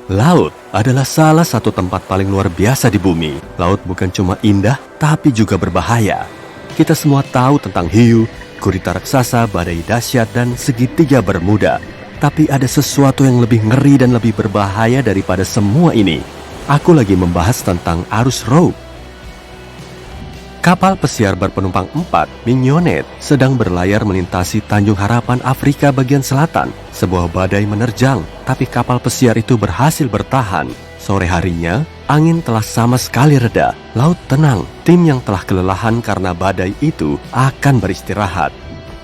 Laut adalah salah satu tempat paling luar biasa di bumi. Laut bukan cuma indah, tapi juga berbahaya. Kita semua tahu tentang hiu, gurita raksasa, badai dahsyat, dan segitiga Bermuda. Tapi ada sesuatu yang lebih ngeri dan lebih berbahaya daripada semua ini. Aku lagi membahas tentang arus rogue. Kapal pesiar berpenumpang 4, Mignonette, sedang berlayar melintasi Tanjung Harapan, Afrika bagian selatan. Sebuah badai menerjang, tapi kapal pesiar itu berhasil bertahan. Sore harinya, angin telah sama sekali reda. Laut tenang, tim yang telah kelelahan karena badai itu akan beristirahat.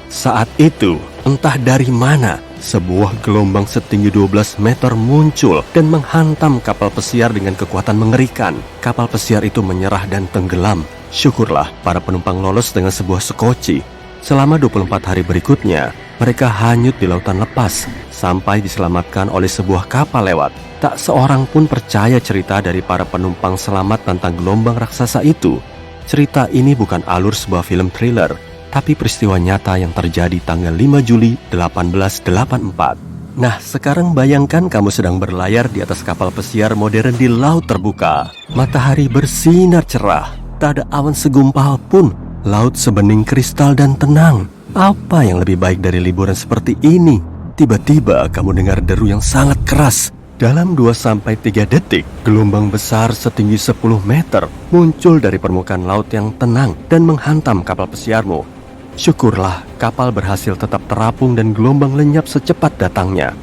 Saat itu, entah dari mana, sebuah gelombang setinggi 12 meter muncul dan menghantam kapal pesiar dengan kekuatan mengerikan. Kapal pesiar itu menyerah dan tenggelam. Syukurlah para penumpang lolos dengan sebuah sekoci. Selama 24 hari berikutnya, mereka hanyut di lautan lepas sampai diselamatkan oleh sebuah kapal lewat. Tak seorang pun percaya cerita dari para penumpang selamat tentang gelombang raksasa itu. Cerita ini bukan alur sebuah film thriller, tapi peristiwa nyata yang terjadi tanggal 5 Juli 1884. Nah, sekarang bayangkan kamu sedang berlayar di atas kapal pesiar modern di laut terbuka. Matahari bersinar cerah. Tak ada awan segumpal pun, laut sebening kristal dan tenang. Apa yang lebih baik dari liburan seperti ini? Tiba-tiba kamu dengar deru yang sangat keras. Dalam 2-3 detik, gelombang besar setinggi 10 meter muncul dari permukaan laut yang tenang dan menghantam kapal pesiarmu. Syukurlah kapal berhasil tetap terapung dan gelombang lenyap secepat datangnya.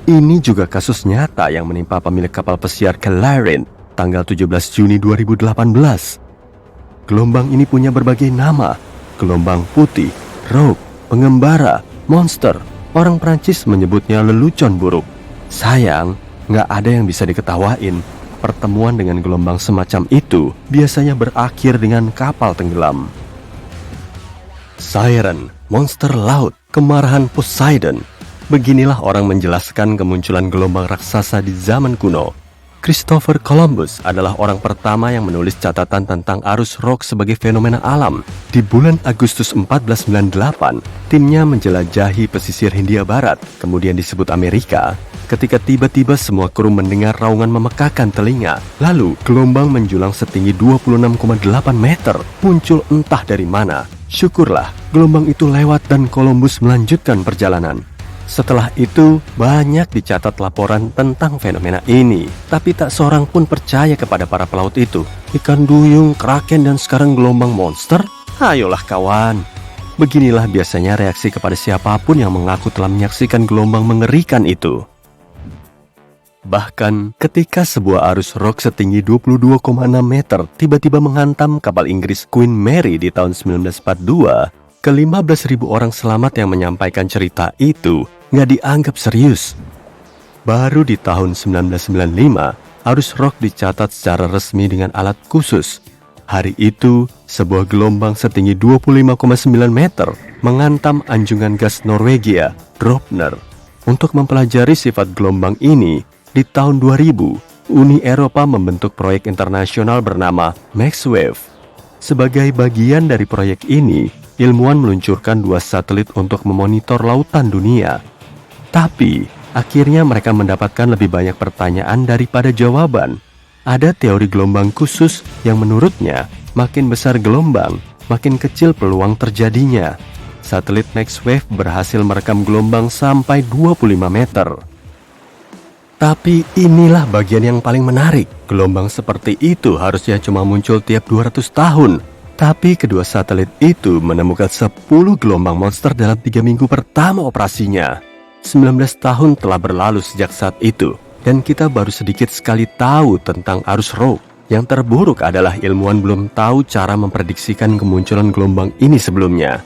Ini juga kasus nyata yang menimpa pemilik kapal pesiar Clarion tanggal 17 Juni 2018. Gelombang ini punya berbagai nama: gelombang putih, rogue, pengembara, monster. Orang Prancis menyebutnya lelucon buruk. Sayang, nggak ada yang bisa diketawain. Pertemuan dengan gelombang semacam itu biasanya berakhir dengan kapal tenggelam. Siren, monster laut, kemarahan Poseidon. Beginilah orang menjelaskan kemunculan gelombang raksasa di zaman kuno. Christopher Columbus adalah orang pertama yang menulis catatan tentang arus rock sebagai fenomena alam. Di bulan Agustus 1498, timnya menjelajahi pesisir Hindia Barat, kemudian disebut Amerika, ketika tiba-tiba semua kru mendengar raungan memekakan telinga. Lalu, gelombang menjulang setinggi 26,8 meter, muncul entah dari mana. Syukurlah, gelombang itu lewat dan Columbus melanjutkan perjalanan. Setelah itu, banyak dicatat laporan tentang fenomena ini. Tapi tak seorang pun percaya kepada para pelaut itu. Ikan duyung, kraken, dan sekarang gelombang monster? Ayolah kawan. Beginilah biasanya reaksi kepada siapapun yang mengaku telah menyaksikan gelombang mengerikan itu. Bahkan ketika sebuah arus rock setinggi 22,6 meter tiba-tiba menghantam kapal Inggris Queen Mary di tahun 1942, ke-15.000 orang selamat yang menyampaikan cerita itu nggak dianggap serius. Baru di tahun 1995, arus rock dicatat secara resmi dengan alat khusus. Hari itu, sebuah gelombang setinggi 25,9 meter menghantam anjungan gas Norwegia, Dropner. Untuk mempelajari sifat gelombang ini, di tahun 2000, Uni Eropa membentuk proyek internasional bernama MaxWave. Sebagai bagian dari proyek ini, ilmuwan meluncurkan 2 satelit untuk memonitor lautan dunia. Tapi, akhirnya mereka mendapatkan lebih banyak pertanyaan daripada jawaban. Ada teori gelombang khusus yang menurutnya, makin besar gelombang, makin kecil peluang terjadinya. Satelit MaxWave berhasil merekam gelombang sampai 25 meter. Tapi inilah bagian yang paling menarik. Gelombang seperti itu harusnya cuma muncul tiap 200 tahun. Tapi kedua satelit itu menemukan 10 gelombang monster dalam 3 minggu pertama operasinya. 19 tahun telah berlalu sejak saat itu, dan kita baru sedikit sekali tahu tentang arus rogue. Yang terburuk adalah ilmuwan belum tahu cara memprediksikan kemunculan gelombang ini sebelumnya.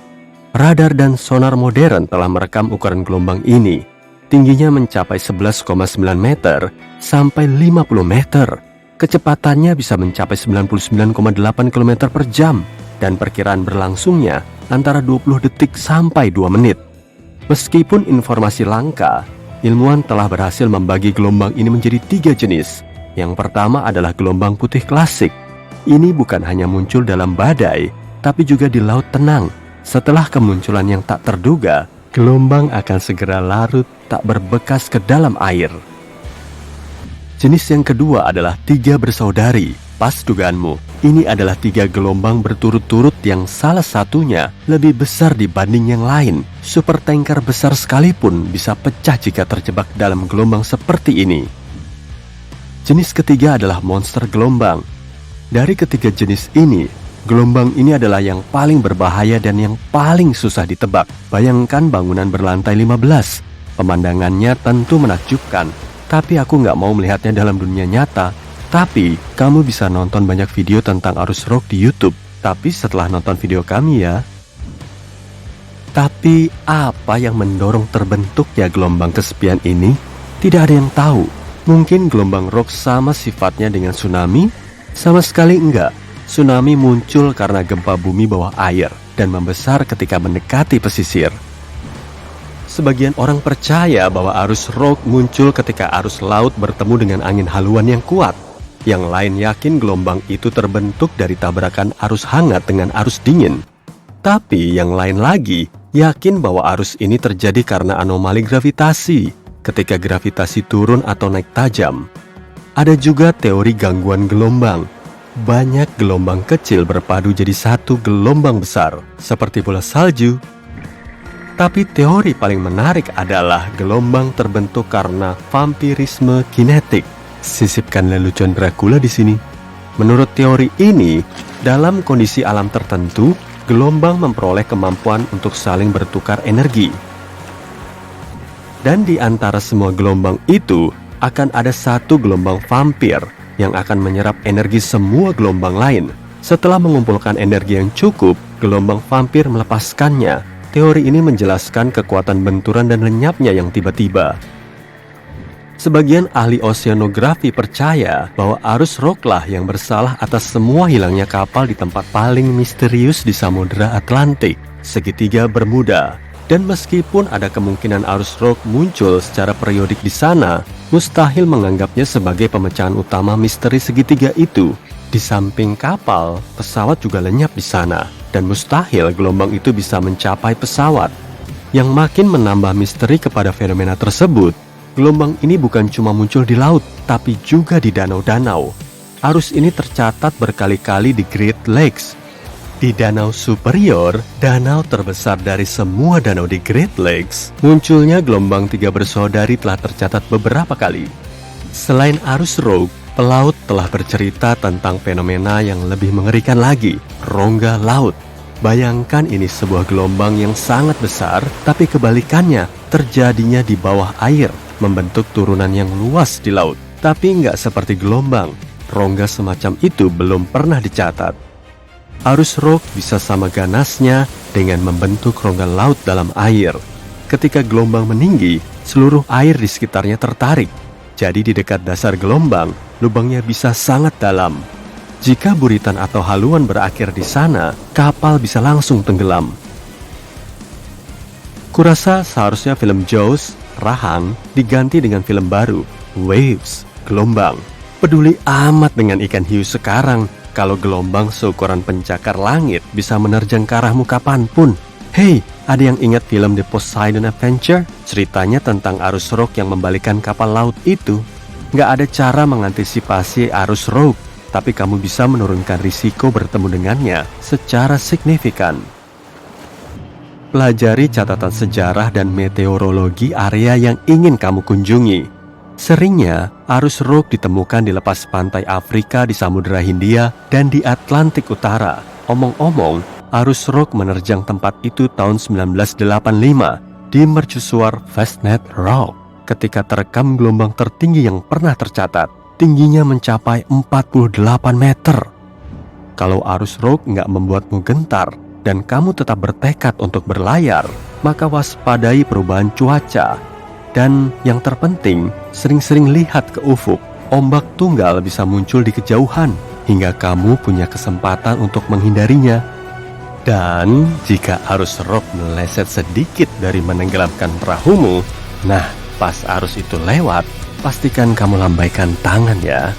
Radar dan sonar modern telah merekam ukuran gelombang ini. Tingginya mencapai 11,9 meter sampai 50 meter. Kecepatannya bisa mencapai 99,8 km per jam dan perkiraan berlangsungnya antara 20 detik sampai 2 menit. Meskipun informasi langka, ilmuwan telah berhasil membagi gelombang ini menjadi 3 jenis. Yang pertama adalah gelombang putih klasik. Ini bukan hanya muncul dalam badai, tapi juga di laut tenang. Setelah kemunculan yang tak terduga, gelombang akan segera larut tak berbekas ke dalam air. Jenis yang kedua adalah 3 bersaudari. Pas dugaanmu, ini adalah 3 gelombang berturut-turut yang salah satunya lebih besar dibanding yang lain. Super tanker besar sekalipun bisa pecah jika terjebak dalam gelombang seperti ini. Jenis ketiga adalah monster gelombang. Dari ketiga jenis ini, gelombang ini adalah yang paling berbahaya dan yang paling susah ditebak. Bayangkan bangunan berlantai 15. Pemandangannya tentu menakjubkan, tapi aku nggak mau melihatnya dalam dunia nyata. Tapi, kamu bisa nonton banyak video tentang arus rock di YouTube. Tapi setelah nonton video kami ya. Tapi, apa yang mendorong terbentuknya gelombang kesepian ini? Tidak ada yang tahu. Mungkin gelombang rock sama sifatnya dengan tsunami? Sama sekali enggak. Tsunami muncul karena gempa bumi bawah air dan membesar ketika mendekati pesisir. Sebagian orang percaya bahwa arus rock muncul ketika arus laut bertemu dengan angin haluan yang kuat. Yang lain yakin gelombang itu terbentuk dari tabrakan arus hangat dengan arus dingin. Tapi yang lain lagi yakin bahwa arus ini terjadi karena anomali gravitasi, ketika gravitasi turun atau naik tajam. Ada juga teori gangguan gelombang. Banyak gelombang kecil berpadu jadi satu gelombang besar, seperti bola salju. Tapi teori paling menarik adalah gelombang terbentuk karena vampirisme kinetik. Sisipkan lelucon Dracula di sini. Menurut teori ini, dalam kondisi alam tertentu, gelombang memperoleh kemampuan untuk saling bertukar energi. Dan di antara semua gelombang itu, akan ada satu gelombang vampir yang akan menyerap energi semua gelombang lain. Setelah mengumpulkan energi yang cukup, gelombang vampir melepaskannya. Teori ini menjelaskan kekuatan benturan dan lenyapnya yang tiba-tiba. Sebagian ahli oceanografi percaya bahwa arus rocklah yang bersalah atas semua hilangnya kapal di tempat paling misterius di Samudra Atlantik, segitiga Bermuda. Dan meskipun ada kemungkinan arus rock muncul secara periodik di sana, mustahil menganggapnya sebagai pemecahan utama misteri segitiga itu. Di samping kapal, pesawat juga lenyap di sana, dan mustahil gelombang itu bisa mencapai pesawat. Yang makin menambah misteri kepada fenomena tersebut, gelombang ini bukan cuma muncul di laut, tapi juga di danau-danau. Arus ini tercatat berkali-kali di Great Lakes. Di Danau Superior, danau terbesar dari semua danau di Great Lakes, munculnya gelombang 3 bersaudari telah tercatat beberapa kali. Selain arus rock, pelaut telah bercerita tentang fenomena yang lebih mengerikan lagi, rongga laut. Bayangkan ini sebuah gelombang yang sangat besar, tapi kebalikannya terjadinya di bawah air, membentuk turunan yang luas di laut. Tapi nggak seperti gelombang, rongga semacam itu belum pernah dicatat. Arus rock bisa sama ganasnya dengan membentuk rongga laut dalam air. Ketika gelombang meninggi, seluruh air di sekitarnya tertarik. Jadi di dekat dasar gelombang, lubangnya bisa sangat dalam. Jika buritan atau haluan berakhir di sana, kapal bisa langsung tenggelam. Kurasa seharusnya film Jaws, Rahang, diganti dengan film baru, Waves, Gelombang. Peduli amat dengan ikan hiu sekarang, kalau gelombang seukuran pencakar langit bisa menerjang ke arahmu kapanpun. Hey, ada yang ingat film The Poseidon Adventure? Ceritanya tentang arus rock yang membalikkan kapal laut itu. Nggak ada cara mengantisipasi arus rock, tapi kamu bisa menurunkan risiko bertemu dengannya secara signifikan. Pelajari catatan sejarah dan meteorologi area yang ingin kamu kunjungi. Seringnya, arus rock ditemukan di lepas pantai Afrika di Samudra Hindia dan di Atlantik Utara. Omong-omong, arus rock menerjang tempat itu tahun 1985 di mercusuar Fastnet Rock ketika terekam gelombang tertinggi yang pernah tercatat. Tingginya mencapai 48 meter. Kalau arus rock nggak membuatmu gentar dan kamu tetap bertekad untuk berlayar, maka waspadai perubahan cuaca. Dan yang terpenting, sering-sering lihat ke ufuk. Ombak tunggal bisa muncul di kejauhan hingga kamu punya kesempatan untuk menghindarinya. Dan jika arus rock meleset sedikit dari menenggelamkan perahumu, nah pas arus itu lewat, pastikan kamu lambaikan tangan ya.